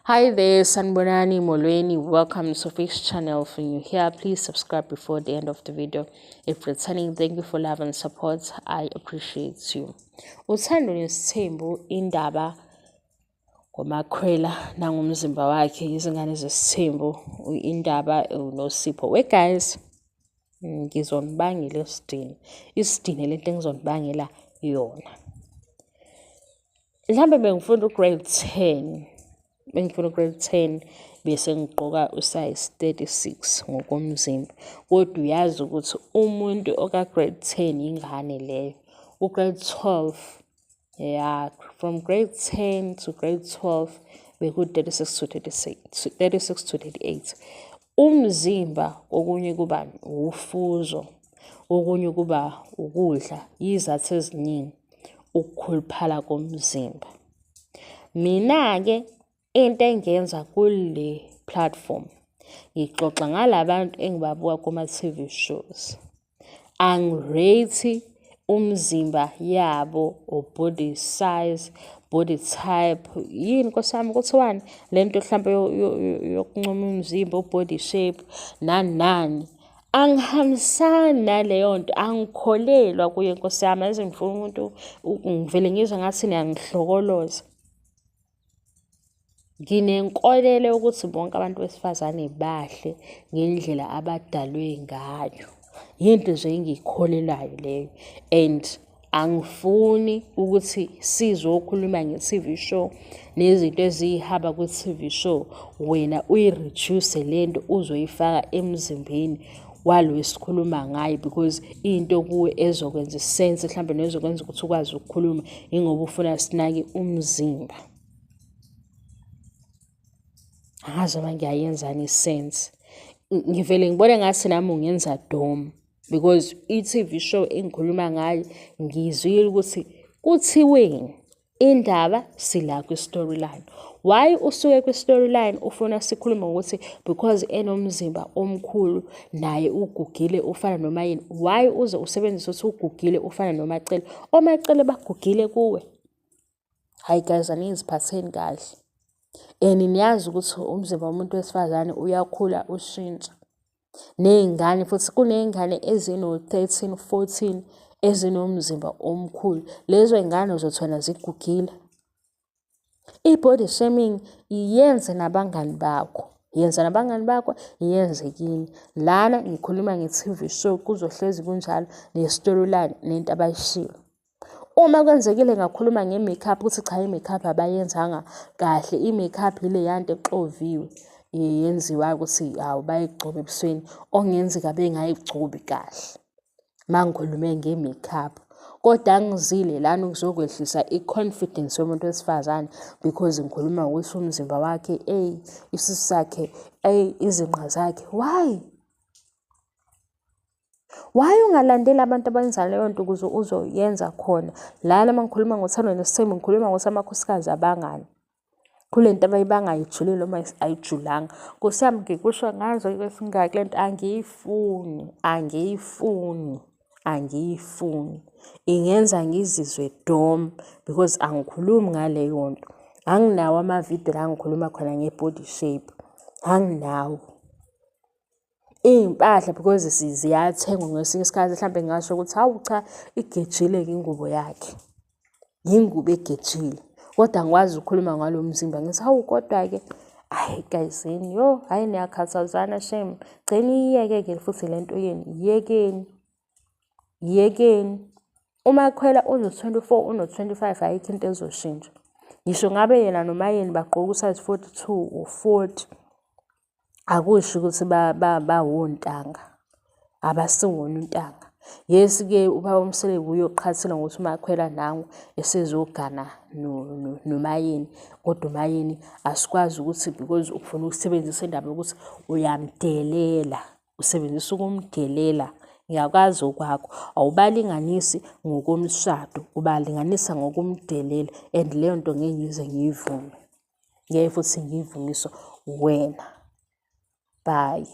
Hi there, Sanbonani Molweni. Welcome to Face Channel. If you're here, please subscribe before the end of the video. If returning, thank you for love and support. I appreciate you. Uthando nesithembu indaba ngoMakhwela nangumzimba wakhe izingane zesithembu indaba noSipho. Wait guys, ngizonibangela isidini lento engizonibangela yona. Mhlambe bengifunda ugrade 10. Bengifuna ugrade 10 bese ngigqoka usize 36 ngokomzimba. Kodwa uyazi ukuthi umuntu oka grade 10 ingane leyo. Ugrade 12 from grade 10 to grade 12 beku 36 to 38. Umzimba okunye kuba ufuzo, okunye kuba ukudla, izathu eziningi ukukhuluphala komzimba. Mina ke into engenza kule platform ngixoxa ngalabantu engibabuka kuma TV shows. Angirate umzimba yabo or body size, body type. Yini nkosami kuthiwani lento mhlambe yokuncoma umzimba body shape nani. Angihambisani naleyo nto, angikholelwa kuye nkosami. Yazi ngifuna umuntu ngivele ngizwe ngathi niyangihlokoloza. Nginenkolelo ukuthi bonke abantu besifazane bahle ngendlela abadalwe ngayo. Yinto nje engikholelayo leyo, and angifuni ukuthi sizokhuluma nge-TV show nezinto ezihaba ku-TV show wena uyireduce lento uzoyifaka emzimbeni walo esikhuluma ngayo, because into kuwe ezokwenza sense mhlambe nezokwenza ukuthi ukwazi ukukhuluma ingoba ufuna sinake umzimba. Angazi uma ngiyayenzani sense. Ngivele ngibone ngathi nami ungenza dom, because i-TV show engikhuluma ngayo ngizwile ukuthi kuthiweni indaba sila kwi-storyline. Why usuke kwi-storyline ufuna sikhulume ukuthi because enomzimba omkhulu naye ugugile ufana noma yini? Why uze usebenzise ukuthi ugugile ufana noMacele? OMacele bagugile kuwe. Hayi guys, aniziphatheni kahle. Niyazi ukuthi umzimba womuntu wesifazane uyakhula ushintsha. Nezingane futhi kunezingane ezino 13, 14 ezinomzimba omkhulu. Lezo ingane uzothona zigugile. I-body shaming iyenze nabangani bakho. Yenza nabangani bakho, iyenze kini. Lana ngikhuluma nge-TV show kuzohlezi kunjalo ne-storyline nento abayishilo. Uma kwenzekile ngakhuluma nge-makeup ukuthi cha i-makeup abayenzanga kahle, i-makeup ile yanto exoviwe yenziwa ukuthi bayigcobe ebusweni, ongenzeka bengayigcobi kahle. Mangikhulume nge-makeup. Kodwa angizile lana ukuzokwehlisa i-confidence yomuntu wesifazane, because ngikhuluma ukuthi umzimba wakhe, isisu sakhe, izinqa zakhe. Why ungalandeli abantu abenza leyo nto ukuze uzoyenza khona? Lana mangikhuluma ngothando nesithembu ngikhuluma ukuthi amakhosikazi abangani. Kulento abayibangayijulile noma ayijulanga. Nkosiyami ngikusho ngazo kwesingaki lento angiyifuni. Ingenza ngizizwe dom, because angikhulumi ngaleyo nto. Anginawo ama-video la ngikhuluma khona nge-body shape. Anginawo. Impahla because ziyathengwa ngesinye isikhathi mhlambe ngasho ukuthi hawu cha igejile ingubo yakhe. Ingubo egejile. Kodwa ngikwazi ukukhuluma ngalo mzimba ngithi hawu kodwa ke guys hayi niyakhathazana shame. Gcina iyeke futhi lento yeni. Yekeni. UMakhwela uno-24 uno-25 ayikho into ezoshintsha. Ngisho ngabe yena noma yini bagqoka usize 42 or 40. Akusho ukuthi bawontanga. Abasiwona untanga. Yes ke ubaba uMseleku uyoqhathela ngokuthi uMakhwela nangu esezogana noMayeni. Kodwa uMayeni asikwazi ukuthi because ufuna ukusebenzisa indaba ukuthi uyamdelela. Usebenzisa ukumdelela. Ngiyakwazi okwakho. Awubalinganisi ngokomshado, ubalinganisa ngokumdelela, and leyo nto ngeke ngize ngiyivume. Ngeke futhi ngiyivumiso wena. Bye.